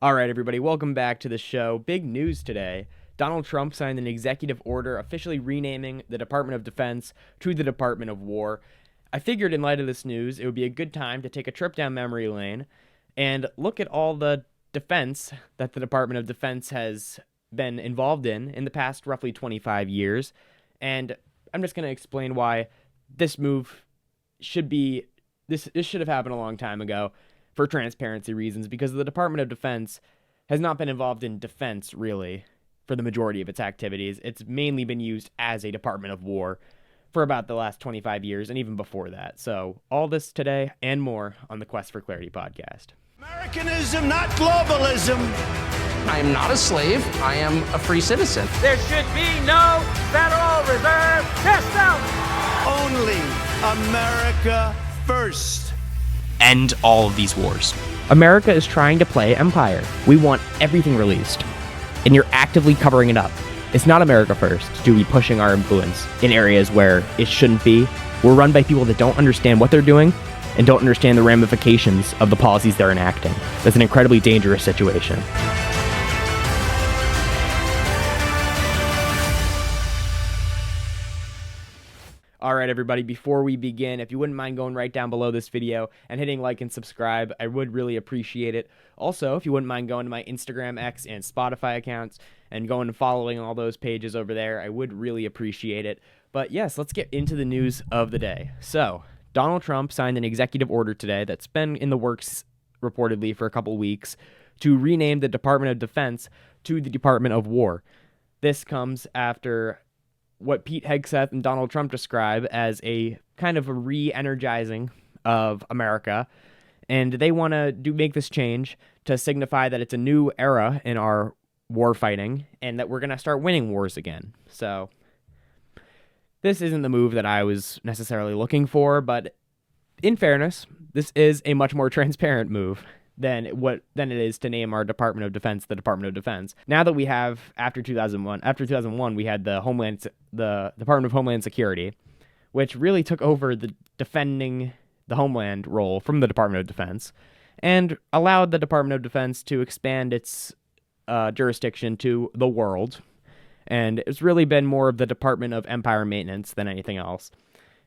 All right, everybody, welcome back to the show. Big news today. Donald Trump signed an executive order officially renaming the Department of Defense to the Department of War. I figured in light of this news, it would be a good time to take a trip down memory lane and look at all the defense that the Department of Defense has been involved in the past roughly 25 years. And I'm just going to explain why this move should be, this should have happened a long time ago for transparency reasons, because the Department of Defense has not been involved in defense, really, for the majority of its activities. It's mainly been used as a Department of War for about the last 25 years, and even before that. So, all this today and more on the Quest for Clarity podcast. Americanism, not globalism. I am not a slave. I am a free citizen. There should be no Federal Reserve system. Only America first. End all of these wars. America is trying to play empire. We want everything released, and you're actively covering it up. It's not America first to be pushing our influence in areas where it shouldn't be. We're run by people that don't understand what they're doing and don't understand the ramifications of the policies they're enacting. That's an incredibly dangerous situation. All right, everybody, before we begin, if you wouldn't mind going right down below this video and hitting like and subscribe, I would really appreciate it. Also, if you wouldn't mind going to my Instagram, X, and Spotify accounts and going and following all those pages over there, I would really appreciate it. But yes, let's get into the news of the day. So, Donald Trump signed an executive order today that's been in the works reportedly for a couple weeks to rename the Department of Defense to the Department of War. This comes after what Pete Hegseth and Donald Trump describe as a kind of a re-energizing of America. And they want to make this change to signify that it's a new era in our war fighting and that we're going to start winning wars again. So this isn't the move that I was necessarily looking for, but in fairness, this is a much more transparent move than it is to name our Department of Defense the Department of Defense. Now that we have, after 2001, we had the Department of Homeland Security, which really took over the defending the homeland role from the Department of Defense and allowed the Department of Defense to expand its jurisdiction to the world. And it's really been more of the Department of Empire Maintenance than anything else.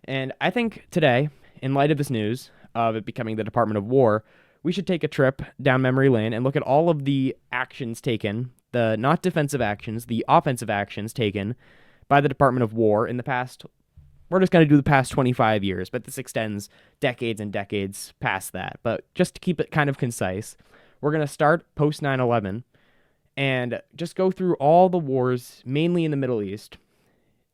And I think today, in light of this news of it becoming the Department of War, we should take a trip down memory lane and look at all of the actions taken, the not defensive actions, the offensive actions taken by the Department of War in the past. We're just going to do the past 25 years, but this extends decades and decades past that. But just to keep it kind of concise, we're going to start post 9/11 and just go through all the wars, mainly in the Middle East,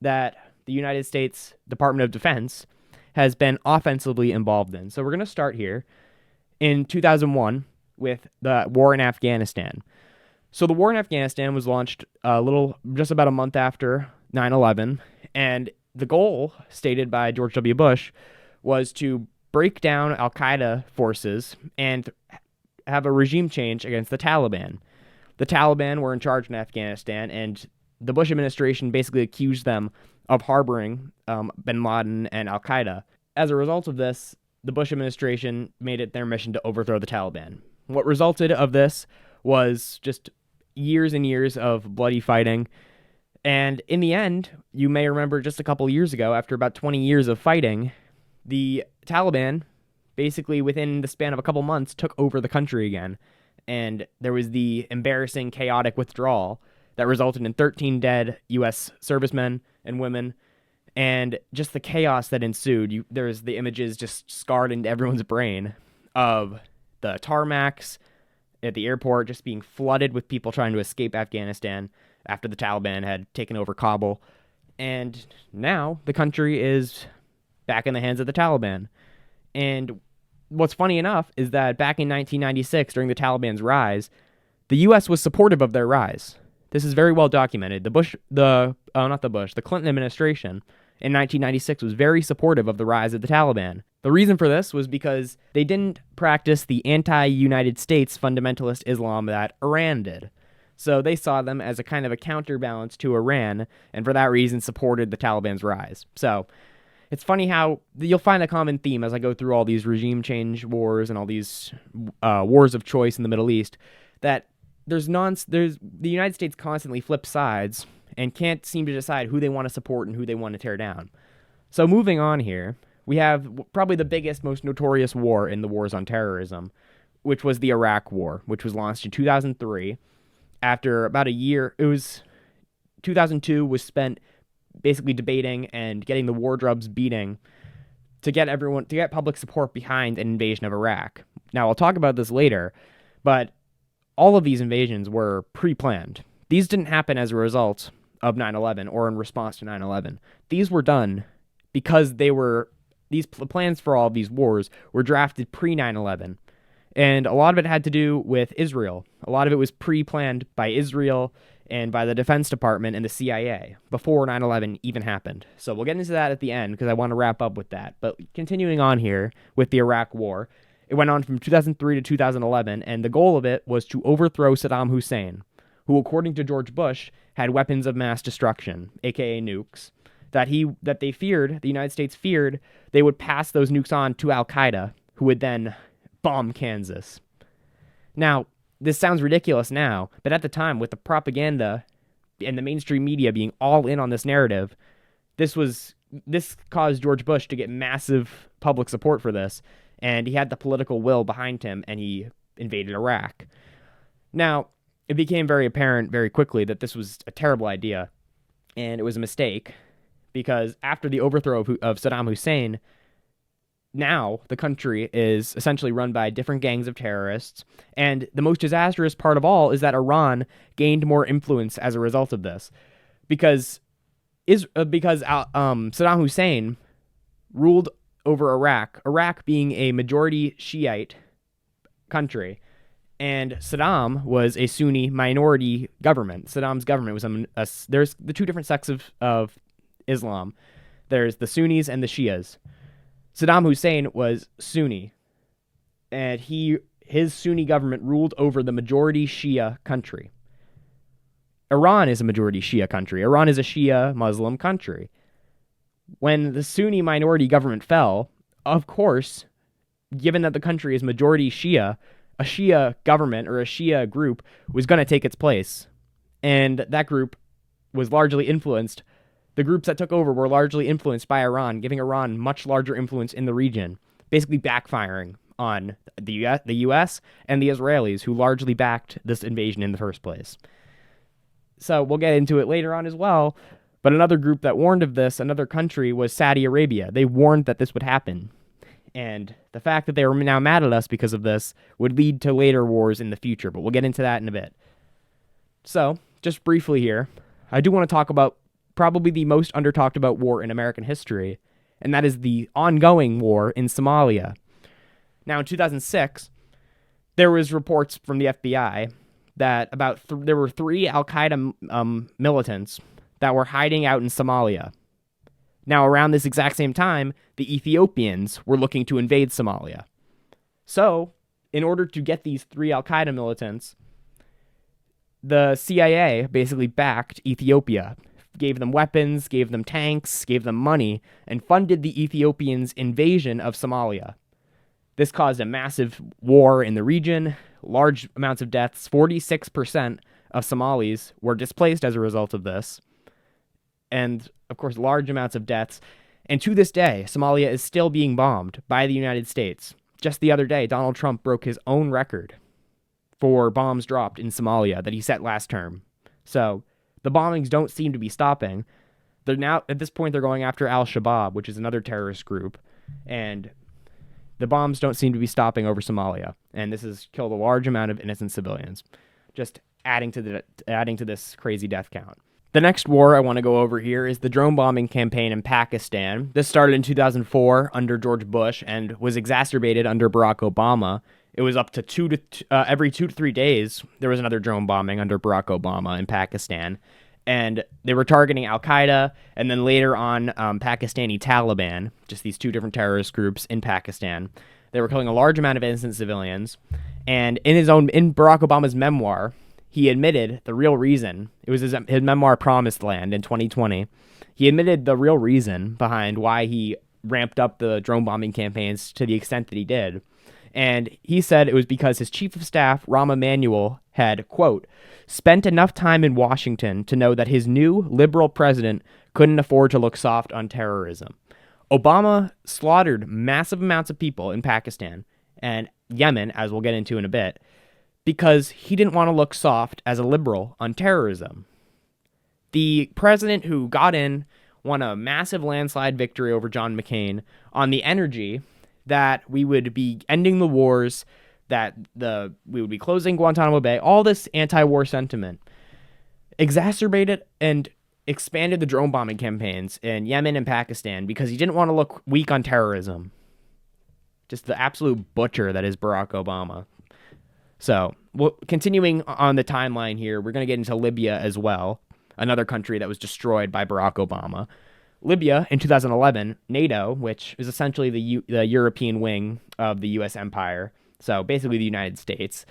that the United States Department of Defense has been offensively involved in. So we're going to start here in 2001 with the war in Afghanistan. So the war in Afghanistan was launched just about a month after 9/11, and the goal stated by George W. Bush was to break down al-Qaeda forces and have a regime change against the Taliban. The Taliban were in charge in Afghanistan, and the Bush administration basically accused them of harboring bin Laden and al-Qaeda. As a result of this, the Bush administration made it their mission to overthrow the Taliban. What resulted of this was just years and years of bloody fighting. And in the end, you may remember just a couple years ago, after about 20 years of fighting, the Taliban, basically within the span of a couple months, took over the country again. And there was the embarrassing, chaotic withdrawal that resulted in 13 dead U.S. servicemen and women. And just the chaos that ensued, there's the images just scarred into everyone's brain of the tarmacs at the airport just being flooded with people trying to escape Afghanistan after the Taliban had taken over Kabul. And now the country is back in the hands of the Taliban. And what's funny enough is that back in 1996, during the Taliban's rise, the U.S. was supportive of their rise. This is very well documented. The Clinton administration in 1996 was very supportive of the rise of the Taliban. The reason for this was because they didn't practice the anti-United States fundamentalist Islam that Iran did. So they saw them as a kind of a counterbalance to Iran, and for that reason supported the Taliban's rise. So it's funny how you'll find a common theme as I go through all these regime change wars and all these wars of choice in the Middle East, that the United States constantly flips sides and can't seem to decide who they want to support and who they want to tear down. So moving on here, we have probably the biggest, most notorious war in the wars on terrorism, which was the Iraq War, which was launched in 2003. After about a year, 2002 was spent basically debating and getting the war drums beating to get public support behind an invasion of Iraq. Now, I'll talk about this later, but all of these invasions were pre-planned. These didn't happen as a result of 9/11 or in response to 9/11. These were done because these plans for all of these wars were drafted pre-9/11. And a lot of it had to do with Israel. A lot of it was pre-planned by Israel and by the Defense Department and the CIA before 9/11 even happened. So we'll get into that at the end because I want to wrap up with that. But continuing on here with the Iraq War, it went on from 2003 to 2011, and the goal of it was to overthrow Saddam Hussein, who, according to George Bush, had weapons of mass destruction, aka nukes, that the United States feared they would pass those nukes on to Al-Qaeda, who would then bomb Kansas. Now, this sounds ridiculous now, but at the time, with the propaganda and the mainstream media being all in on this narrative, this caused George Bush to get massive public support for this, and he had the political will behind him, and he invaded Iraq. Now, it became very apparent very quickly that this was a terrible idea, and it was a mistake, because after the overthrow of Saddam Hussein, now the country is essentially run by different gangs of terrorists, and the most disastrous part of all is that Iran gained more influence as a result of this, because Saddam Hussein ruled over Iraq being a majority Shiite country, and Saddam was a Sunni minority government. Saddam's government was there's the two different sects of Islam. There's the Sunnis and the Shias. Saddam Hussein was Sunni, and his Sunni government ruled over the majority Shia country. Iran is a majority Shia country. Iran is a Shia Muslim country. When the Sunni minority government fell, of course, given that the country is majority Shia, a Shia government or a Shia group was going to take its place. And that group was largely influenced. The groups that took over were largely influenced by Iran, giving Iran much larger influence in the region, basically backfiring on the US and the Israelis, who largely backed this invasion in the first place. So we'll get into it later on as well. But another group that warned of this, another country, was Saudi Arabia. They warned that this would happen. And the fact that they were now mad at us because of this would lead to later wars in the future, but we'll get into that in a bit. So, just briefly here, I do want to talk about probably the most under-talked about war in American history, and that is the ongoing war in Somalia. Now, in 2006, there was reports from the FBI that there were 3 Al-Qaeda militants that were hiding out in Somalia. Now, around this exact same time, the Ethiopians were looking to invade Somalia. So, in order to get these 3 Al-Qaeda militants, the CIA basically backed Ethiopia, gave them weapons, gave them tanks, gave them money, and funded the Ethiopians' invasion of Somalia. This caused a massive war in the region, large amounts of deaths. 46% of Somalis were displaced as a result of this. And, of course, large amounts of deaths. And to this day, Somalia is still being bombed by the United States. Just the other day, Donald Trump broke his own record for bombs dropped in Somalia that he set last term. So, the bombings don't seem to be stopping. They're now, at this point, they're going after Al-Shabaab, which is another terrorist group. And the bombs don't seem to be stopping over Somalia. And this has killed a large amount of innocent civilians. Just adding to this crazy death count. The next war I want to go over here is the drone bombing campaign in Pakistan. This started in 2004 under George Bush and was exacerbated under Barack Obama. It was up to every 2 to 3 days, there was another drone bombing under Barack Obama in Pakistan. And they were targeting Al-Qaeda and then later on Pakistani Taliban, just these 2 different terrorist groups in Pakistan. They were killing a large amount of innocent civilians. And in Barack Obama's memoir, he admitted the real reason. It was his memoir, Promised Land, in 2020. He admitted the real reason behind why he ramped up the drone bombing campaigns to the extent that he did. And he said it was because his chief of staff, Rahm Emanuel, had, quote, spent enough time in Washington to know that his new liberal president couldn't afford to look soft on terrorism. Obama slaughtered massive amounts of people in Pakistan and Yemen, as we'll get into in a bit, because he didn't want to look soft as a liberal on terrorism. The president who got in won a massive landslide victory over John McCain on the energy that we would be ending the wars, that we would be closing Guantanamo Bay, all this anti-war sentiment, exacerbated and expanded the drone bombing campaigns in Yemen and Pakistan because he didn't want to look weak on terrorism. Just the absolute butcher that is Barack Obama. So, continuing on the timeline here, we're going to get into Libya as well, another country that was destroyed by Barack Obama. Libya, in 2011, NATO, which is essentially the European wing of the U.S. empire, so basically the United States,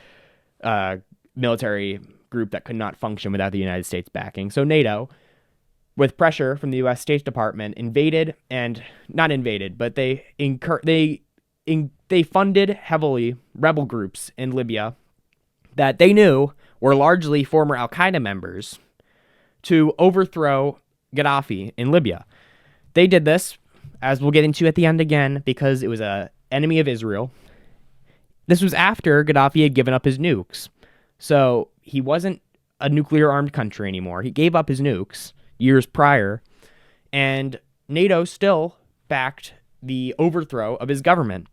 military group that could not function without the United States backing. So NATO, with pressure from the U.S. State Department, invaded, and not invaded, but they funded heavily rebel groups in Libya that they knew were largely former Al-Qaeda members to overthrow Gaddafi in Libya. They did this, as we'll get into at the end again, because it was an enemy of Israel. This was after Gaddafi had given up his nukes. So he wasn't a nuclear-armed country anymore. He gave up his nukes years prior, and NATO still backed the overthrow of his government.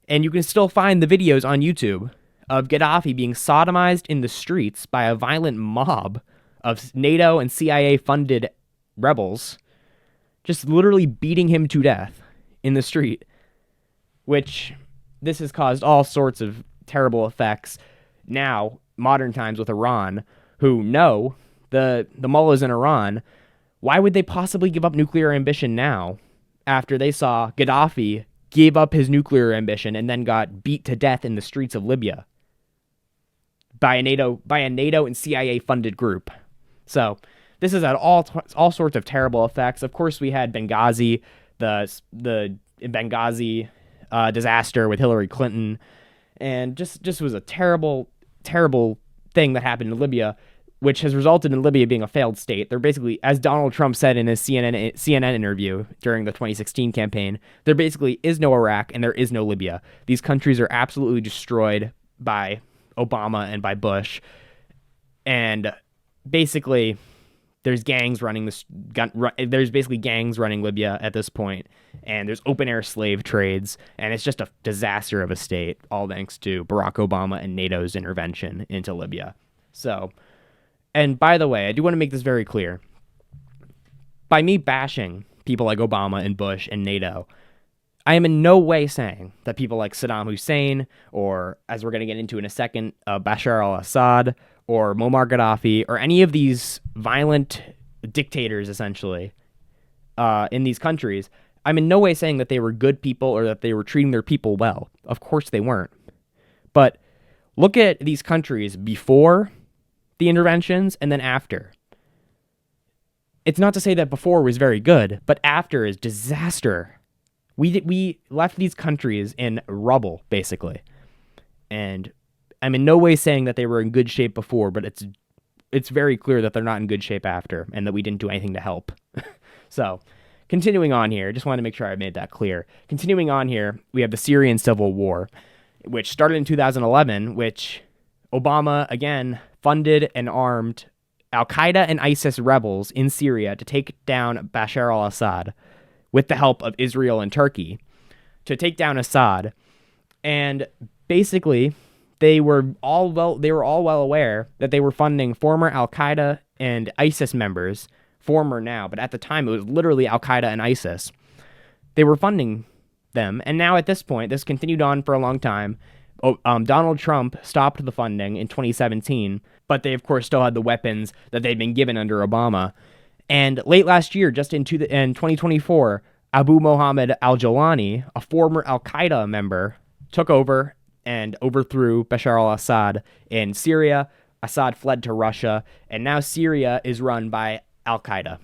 And you can still find the videos on YouTube of Gaddafi being sodomized in the streets by a violent mob of NATO and CIA-funded rebels, just literally beating him to death in the street, which this has caused all sorts of terrible effects. Now, modern times with Iran, who know the mullahs in Iran, why would they possibly give up nuclear ambition now after they saw Gaddafi gave up his nuclear ambition and then got beat to death in the streets of Libya by a NATO and CIA funded group? So this has had all sorts of terrible effects. Of course, we had Benghazi, the Benghazi disaster with Hillary Clinton, and just was a terrible thing that happened in Libya, which has resulted in Libya being a failed state. They're basically, as Donald Trump said in his CNN interview during the 2016 campaign, there basically is no Iraq and there is no Libya. These countries are absolutely destroyed by Obama and by Bush, and basically there's gangs running there's basically gangs running Libya at this point, and there's open air slave trades, and it's just a disaster of a state, all thanks to Barack Obama and NATO's intervention into Libya. So, and by the way, I do want to make this very clear. By me bashing people like Obama and Bush and NATO, I am in no way saying that people like Saddam Hussein, or, as we're going to get into in a second, Bashar al-Assad, or Muammar Gaddafi, or any of these violent dictators, essentially, in these countries, I'm in no way saying that they were good people or that they were treating their people well. Of course they weren't. But look at these countries before the interventions and then after. It's not to say that before was very good, but after is disaster. We left these countries in rubble, basically. And I'm in no way saying that they were in good shape before, but it's very clear that they're not in good shape after, and that we didn't do anything to help. So, continuing on here, just wanted to make sure I made that clear. Continuing on here, we have the Syrian civil war, which started in 2011, which Obama, again, funded and armed Al-Qaeda and ISIS rebels in Syria to take down Bashar al-Assad with the help of Israel and Turkey to take down Assad. And basically, they were all well aware that they were funding former Al-Qaeda and ISIS members, former now, but at the time it was literally Al-Qaeda and ISIS. They were funding them, and now at this point, this continued on for a long time. Donald Trump stopped the funding in 2017, but they of course still had the weapons that they'd been given under Obama. And late last year, just in 2024, Abu Mohammed al-Jawlani, a former Al-Qaeda member, took over and overthrew Bashar al-Assad in Syria. Assad fled to Russia, and now Syria is run by Al-Qaeda.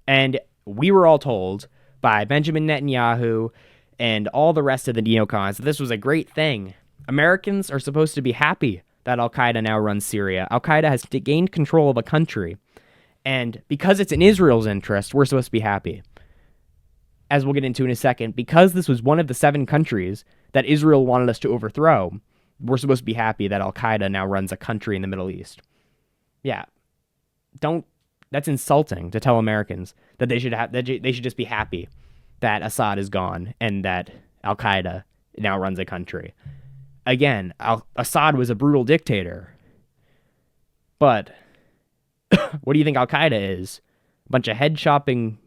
And we were all told by Benjamin Netanyahu and all the rest of the neocons that this was a great thing. Americans are supposed to be happy that Al-Qaeda now runs Syria. Al-Qaeda has gained control of a country, and because it's in Israel's interest, we're supposed to be happy. As we'll get into in a second, because this was one of the 7 countries that Israel wanted us to overthrow, we're supposed to be happy that Al-Qaeda now runs a country in the Middle East. Yeah. That's insulting to tell Americans that they should just be happy that Assad is gone and that Al-Qaeda now runs a country. Again, Assad was a brutal dictator. But what do you think Al-Qaeda is? A bunch of head-chopping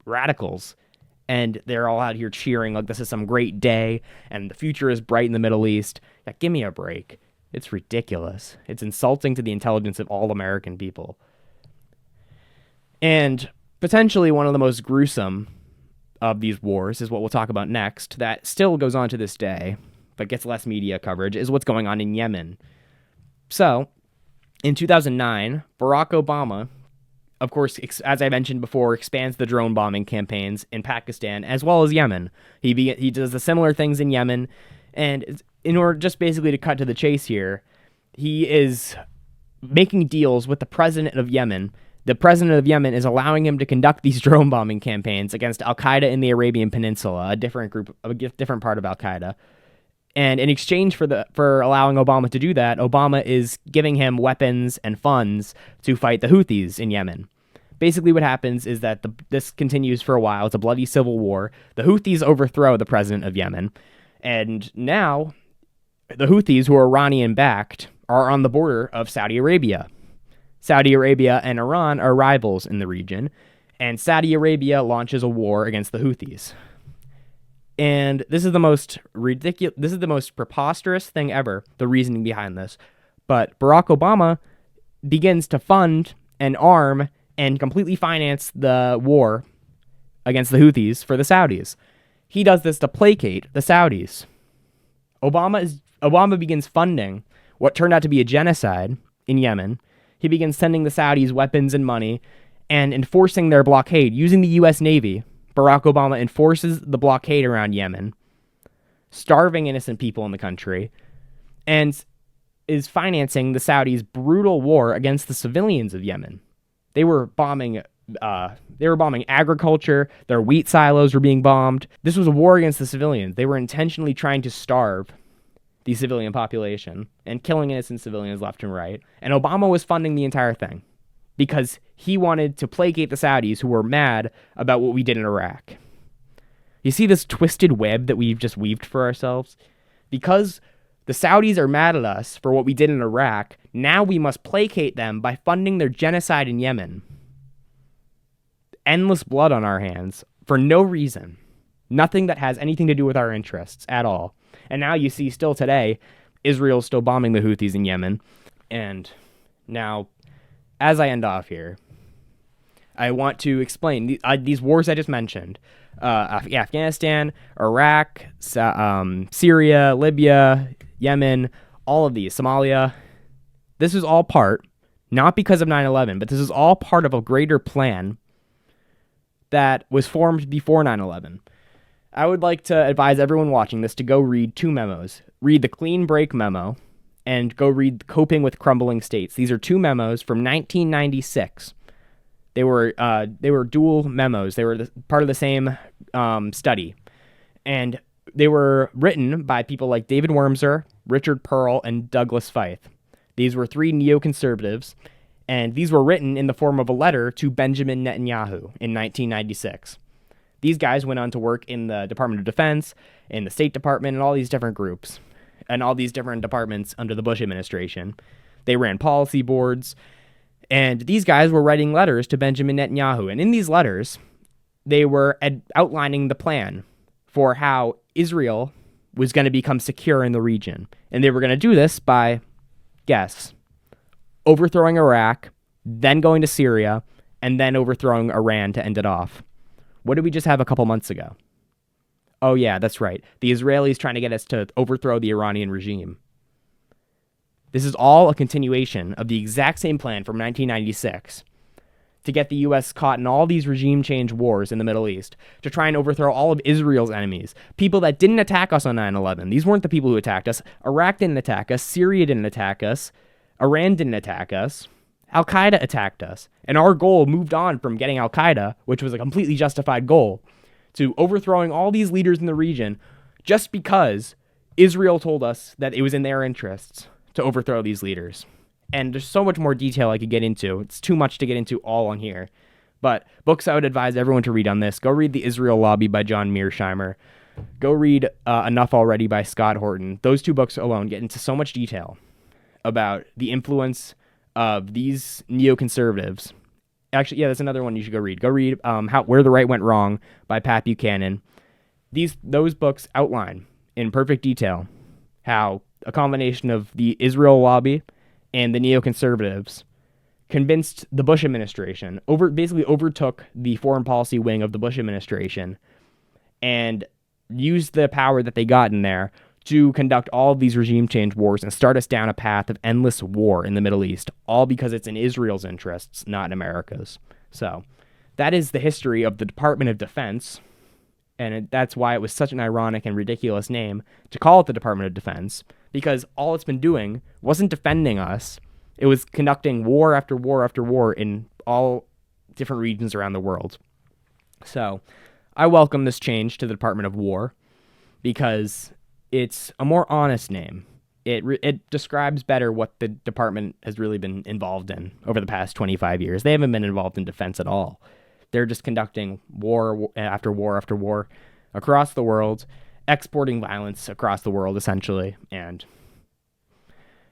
radicals. And they're all out here cheering like this is some great day and the future is bright in the Middle East. Yeah, give me a break. It's ridiculous. It's insulting to the intelligence of all American people. And potentially one of the most gruesome of these wars is what we'll talk about next, that still goes on to this day, but gets less media coverage, is what's going on in Yemen. So, in 2009, Barack Obama, of course, as I mentioned before, expands the drone bombing campaigns in Pakistan as well as Yemen. He does the similar things in Yemen, and in order just basically to cut to the chase here, he is making deals with the president of Yemen. The president of Yemen is allowing him to conduct these drone bombing campaigns against Al-Qaeda in the Arabian Peninsula, a different part of Al-Qaeda. And in exchange for allowing Obama to do that, Obama is giving him weapons and funds to fight the Houthis in Yemen. Basically what happens is that this continues for a while. It's a bloody civil war. The Houthis overthrow the president of Yemen. And now the Houthis, who are Iranian-backed, are on the border of Saudi Arabia. Saudi Arabia and Iran are rivals in the region, and Saudi Arabia launches a war against the Houthis. And this is the most preposterous thing ever, the reasoning behind this. But Barack Obama begins to fund and arm and completely finance the war against the Houthis for the Saudis. He does this to placate the Saudis. Obama begins funding what turned out to be a genocide in Yemen. He begins sending the Saudis weapons and money and enforcing their blockade. Using the U.S. Navy, Barack Obama enforces the blockade around Yemen, starving innocent people in the country, and is financing the Saudis' brutal war against the civilians of Yemen. They were bombing agriculture. Their wheat silos were being bombed. This was a war against the civilians. They were intentionally trying to starve the civilian population and killing innocent civilians left and right. And Obama was funding the entire thing because he wanted to placate the Saudis, who were mad about what we did in Iraq. You see this twisted web that we've just weaved for ourselves? Because the Saudis are mad at us for what we did in Iraq, now we must placate them by funding their genocide in Yemen. Endless blood on our hands for no reason. Nothing that has anything to do with our interests at all. And now you see still today, Israel's still bombing the Houthis in Yemen. And now, as I end off here, I want to explain these wars I just mentioned. Afghanistan, Iraq, Syria, Libya, Yemen, all of these, Somalia. This is all part, not because of 9/11, but this is all part of a greater plan that was formed before 9/11. I would like to advise everyone watching this to go read 2 memos. Read the Clean Break memo and go read Coping with Crumbling States. These are 2 memos from 1996. They were dual memos. They were part of the same study. And they were written by people like David Wormser, Richard Pearl, and Douglas Feith. These were 3 neoconservatives, and these were written in the form of a letter to Benjamin Netanyahu in 1996. These guys went on to work in the Department of Defense, in the State Department, and all these different groups, and all these different departments under the Bush administration. They ran policy boards, and these guys were writing letters to Benjamin Netanyahu. And in these letters, they were outlining the plan for how Israel was going to become secure in the region. And they were going to do this by, guess, overthrowing Iraq, then going to Syria, and then overthrowing Iran to end it off. What did we just have a couple months ago? Oh yeah, that's right. The Israelis trying to get us to overthrow the Iranian regime. This is all a continuation of the exact same plan from 1996 to get the U.S. caught in all these regime change wars in the Middle East, to try and overthrow all of Israel's enemies, people that didn't attack us on 9/11. These weren't the people who attacked us. Iraq didn't attack us. Syria didn't attack us. Iran didn't attack us. Al-Qaeda attacked us. And our goal moved on from getting Al-Qaeda, which was a completely justified goal, to overthrowing all these leaders in the region just because Israel told us that it was in their interests to overthrow these leaders. And there's so much more detail I could get into. It's too much to get into all on here. But books I would advise everyone to read on this. Go read The Israel Lobby by John Mearsheimer. Go read Enough Already by Scott Horton. Those two books alone get into so much detail about the influence of these neoconservatives. Actually, yeah, that's another one you should go read. Go read Where the Right Went Wrong by Pat Buchanan. Those books outline in perfect detail how a combination of the Israel lobby and the neoconservatives convinced the Bush administration, basically overtook the foreign policy wing of the Bush administration and used the power that they got in there to conduct all of these regime change wars and start us down a path of endless war in the Middle East, all because it's in Israel's interests, not in America's. So that is the history of the Department of Defense, and that's why it was such an ironic and ridiculous name to call it the Department of Defense, because all it's been doing wasn't defending us. It was conducting war after war after war in all different regions around the world. So I welcome this change to the Department of War because it's a more honest name. It describes better what the department has really been involved in over the past 25 years. They haven't been involved in defense at all. They're just conducting war after war after war across the world, exporting violence across the world, essentially. And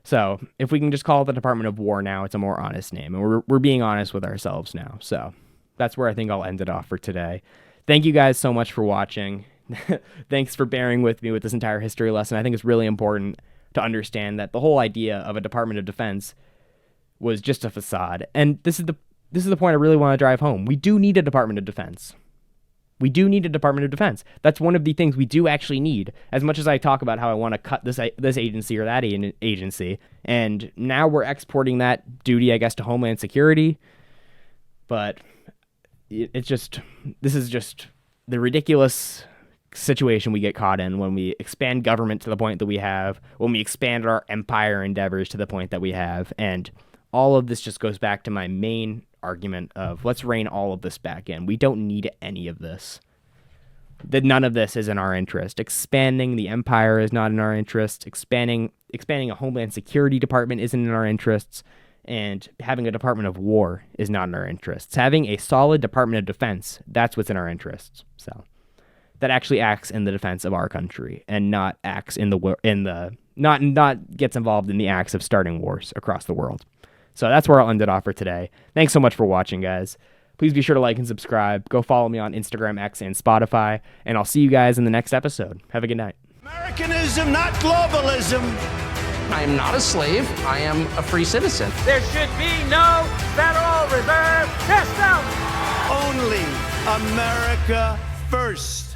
so if we can just call it the Department of War now, it's a more honest name. And we're being honest with ourselves now. So that's where I think I'll end it off for today. Thank you guys so much for watching. Thanks for bearing with me with this entire history lesson. I think it's really important to understand that the whole idea of a Department of Defense was just a facade. And this is the point I really want to drive home. We do need a Department of Defense. We do need a Department of Defense. That's one of the things we do actually need. As much as I talk about how I want to cut this agency or that agency, and now we're exporting that duty, I guess, to Homeland Security. But this is just the ridiculous situation we get caught in when we expand government to the point that we have, when we expand our empire endeavors to the point that we have. And all of this just goes back to my main argument of let's rein all of this back in. We don't need any of this. None of this is in our interest. Expanding the empire is not in our interest. Expanding a Homeland Security department isn't in our interests. And having a Department of War is not in our interests. Having a solid Department of Defense, that's what's in our interests. So that actually acts in the defense of our country and not acts not gets involved in the acts of starting wars across the world. So that's where I'll end it off for today. Thanks so much for watching, guys. Please be sure to like and subscribe. Go follow me on Instagram, X, and Spotify. And I'll see you guys in the next episode. Have a good night. Americanism, not globalism. I am not a slave. I am a free citizen. There should be no Federal Reserve system. Only America first.